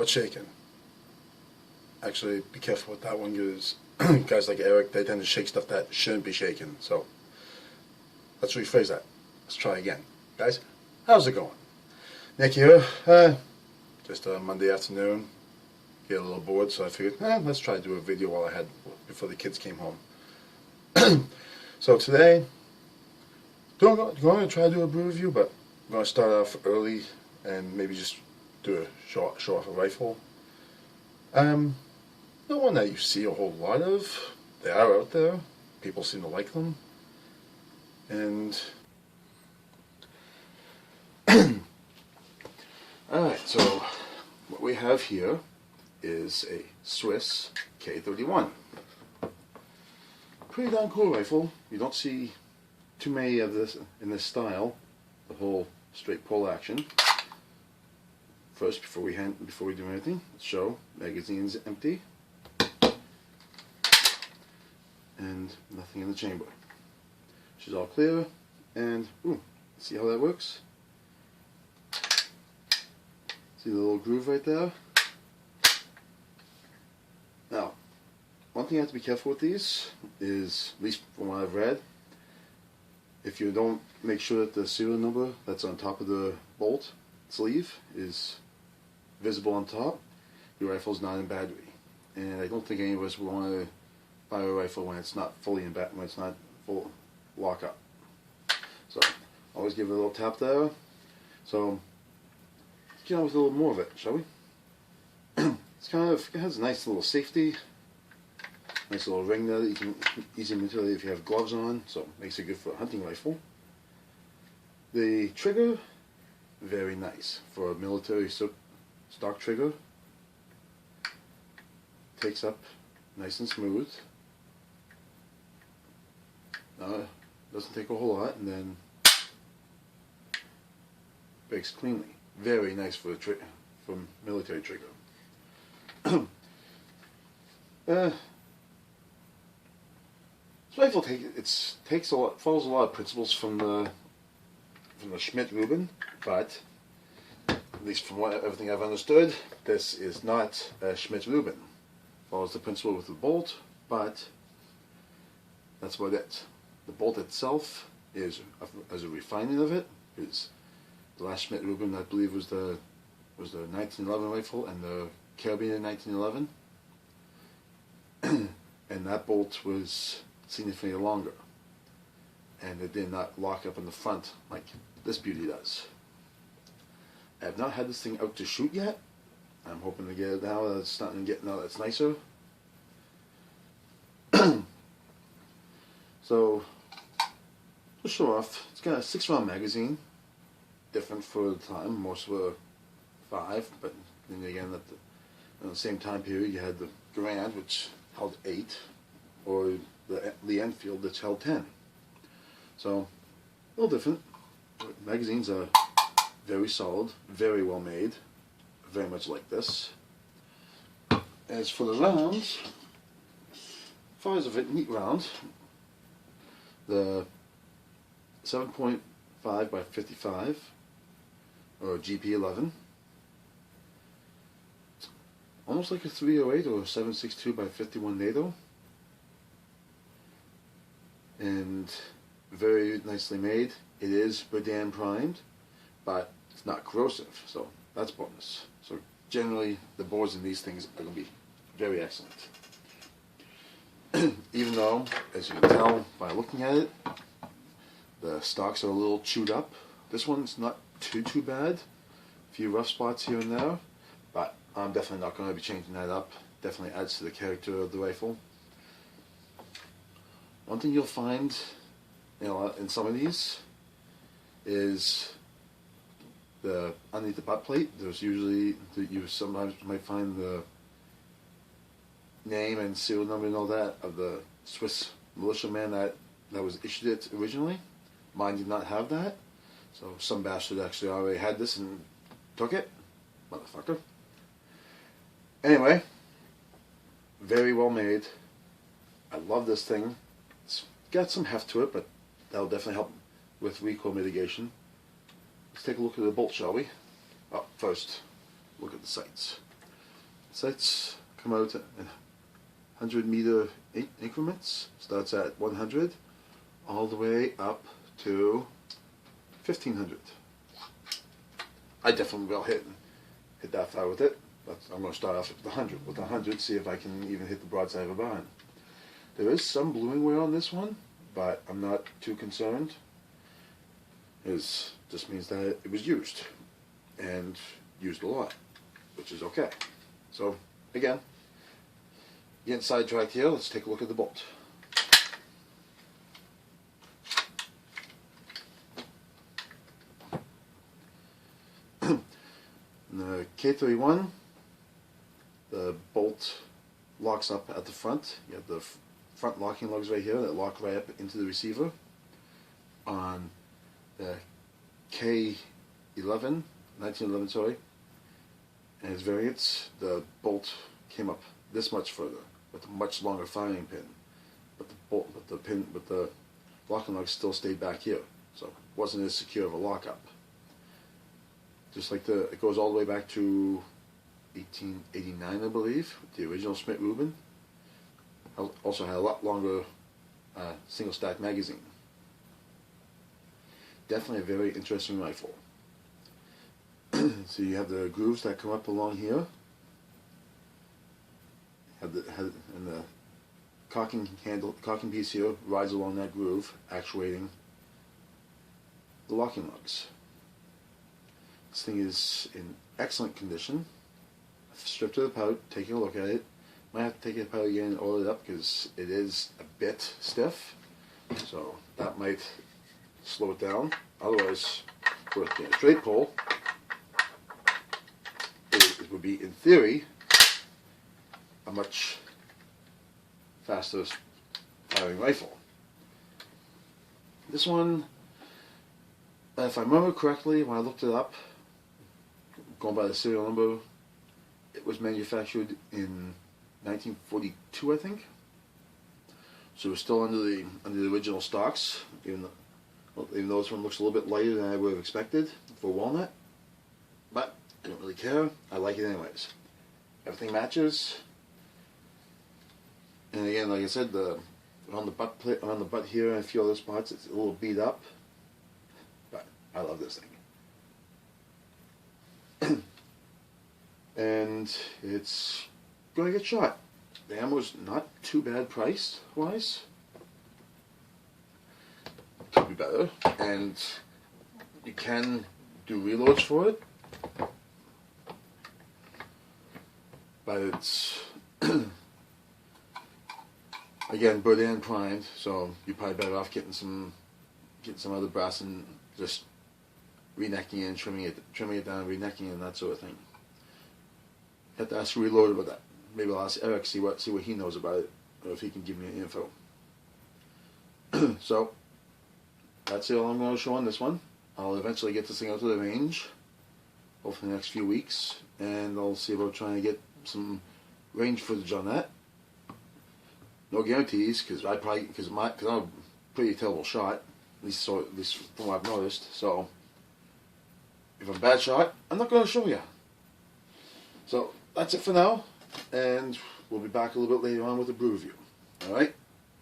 it's shaking. Actually, be careful with that one, because guys like Eric, they tend to shake stuff that shouldn't be shaken. So let's rephrase that. Let's try again. Guys, how's it going? Nick here. Just a Monday afternoon. Get a little bored, so I figured, let's try to do a video while I had before the kids came home. So today, I'm going to try to do a brew review, but I'm going to start off early and maybe just do a show off a rifle. Not one that you see a whole lot of. They are out there. People seem to like them. And alright, so what we have here is a Swiss K31. Pretty darn cool rifle. You don't see too many of this in this style. The whole straight pull action. First, before we do anything, let's show magazine's empty and nothing in the chamber. She's all clear, and see how that works? See the little groove right there? Now, one thing I have to be careful with these is, at least from what I've read, if you don't make sure that the serial number that's on top of the bolt sleeve is visible on top, your rifle's not in battery. And I don't think any of us would want to buy a rifle when it's not fully in battery, when it's not full lock up. So always give it a little tap there. So let's get on with a little more of it, shall we? It has a nice little safety, nice little ring there that you can easily manipulate if you have gloves on, so it makes it good for a hunting rifle. The trigger, very nice for a military stock trigger. Takes up nice and smooth. Doesn't take a whole lot, and then breaks cleanly. Very nice for military trigger. This rifle follows a lot of principles from the Schmidt-Rubin, but at least from everything I've understood, this is not a Schmidt-Rubin. Follows the principle with the bolt, but that's about it. The bolt itself is, as a refining of it, is the last Schmidt-Rubin, I believe, was the 1911 rifle and the Carabiner 1911, and that bolt was significantly longer, and it did not lock up in the front like this beauty does. I have not had this thing out to shoot yet. I'm hoping to get it now that it's starting to get now that it's nicer. So, to show off, it's got a 6-round magazine, different for the time. Most were 5, but then again, at the same time period, you had the Garand, which held 8, or the Enfield, which held 10. So, a little different. Magazines are very solid, very well made, very much like this. As for the rounds, as far as a neat round, the 7.5 by 55, or GP11, almost like a 308 or a 7.62 by 51 NATO, and very nicely made. It is Berdan primed, but it's not corrosive, so that's bonus. So generally, the bores in these things are going to be very excellent. Even though, as you can tell by looking at it, the stocks are a little chewed up. This one's not too bad. A few rough spots here and there, but I'm definitely not going to be changing that up. Definitely adds to the character of the rifle. One thing you'll find, in some of these is underneath the butt plate. There's usually you sometimes might find the name and serial number and all that of the Swiss militiaman that was issued it originally. Mine did not have that, so some bastard actually already had this and took it, motherfucker. Anyway, very well made. I love this thing. It's got some heft to it, but that'll definitely help with recoil mitigation. Let's take a look at the bolt, shall we? Oh, first, look at the sights. sights come out in 100-meter increments. Starts at 100 all the way up to 1500. I definitely will hit that far with it. But I'm going to start off with 100. With 100, see if I can even hit the broadside of a barn. There is some bluing wear on this one, but I'm not too concerned. It just means that it was used, and used a lot, which is okay. So, again, getting sidetracked here, let's take a look at the bolt. The K31, the bolt locks up at the front. You have the front locking lugs right here that lock right up into the receiver. On the K11, 1911, sorry, and its variants, the bolt came up this much further with a much longer firing pin, but the locking lug still stayed back here, so it wasn't as secure of a lockup. Just like it goes all the way back to 1889, I believe, the original Smith-Rubin. Also had a lot longer single stack magazine. Definitely a very interesting rifle. So you have the grooves that come up along here. And the cocking piece here rides along that groove, actuating the locking lugs. This thing is in excellent condition. I've stripped it apart, taking a look at it. Might have to take it apart again and oil it up because it is a bit stiff. So that might slow it down. Otherwise, with a straight pull, it would be, in theory, a much faster firing rifle. This one, if I remember correctly, when I looked it up, going by the serial number, it was manufactured in 1942, I think. So we're still under the original stocks, even though this one looks a little bit lighter than I would have expected for walnut. But I don't really care. I like it anyways. Everything matches. And again, like I said, around the butt here and a few other spots, it's a little beat up. But I love this thing. And it's going to get shot. The ammo's not too bad price-wise. Could be better. And you can do reloads for it. But it's, again, Berdan primed, so you're probably better off getting some other brass and just renecking it and trimming it down, renecking it and that sort of thing. Have to ask Reload about that. Maybe I'll ask Eric, see what he knows about it, or if he can give me any info. So that's all I'm going to show on this one. I'll eventually get this thing out to the range, hopefully in the next few weeks, and I'll see about trying to get some range footage on that. No guarantees, because I'm a pretty terrible shot, at least from what I've noticed. So if I'm a bad shot, I'm not going to show you. So that's it for now, and we'll be back a little bit later on with a brew review. All right.